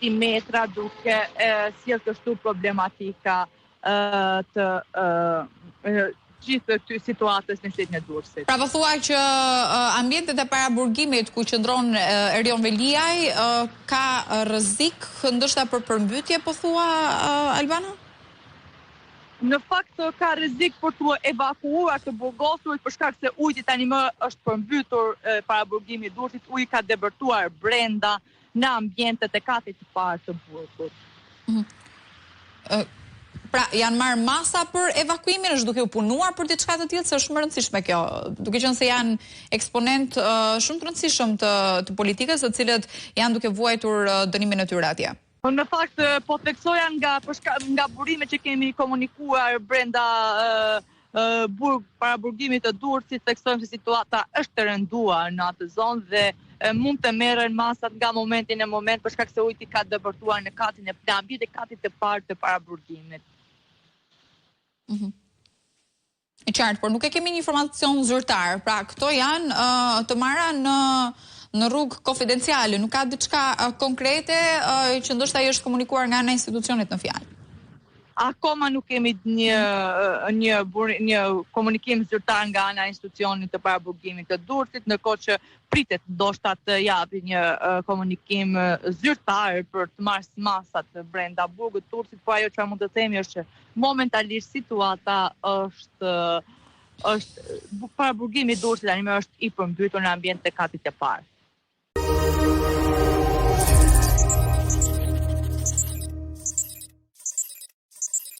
centimetra duke sjellë kështu problematika të gjithë këtyre situatës në shtetin e Durrësit. Pra po thua që ambientet e paraburgimit ku qëndron Erion Veliaj ka rrezik ndoshta për përmbytje, po thua Albana? Në fakt ka rrezik për të evakuuar të burgosur për shkak se uji tani më është përmbytur paraburgimi i Durrësit, uji ka debërtuar brenda në ambientet e katit të parë të burgut. Pra, janë marrë masa për evakuimin, është duke u punuar për diçka të tillë, se është më rëndësishme kjo, duke qenë se janë eksponent shumë të rëndësishëm të politikës, të cilët janë duke vuajtur dënimin e tyre atje. Në fakt, po theksoja nga burimet që kemi komunikuar brenda paraburgimit të Durrësit, theksojmë se situata është të rënduar në atë zonë dhe mund të merren masat nga momenti në moment për shkak se uji ka debërtuar në katin e ambient e katit të parë të paraburgimit. E qartë, por nuk e kemi një informacion zyrtar. Pra, këto janë të marra në rrugë konfidenciale, nuk ka diçka konkrete që ndoshta i është komunikuar nga ana institucionit në fjalë. Akoma nuk kemi një komunikim zyrtar nga ana e institucionit të paraburgimit të Durrësit, ndërkohë që pritet ndoshta të japi një komunikim zyrtar për të marrë masat brenda burgut të Durrësit, por ajo çfarë mund të themi është që momentalisht situata është paraburgimi i Durrësit tani më është i përmbytur në ambient të katit të parë.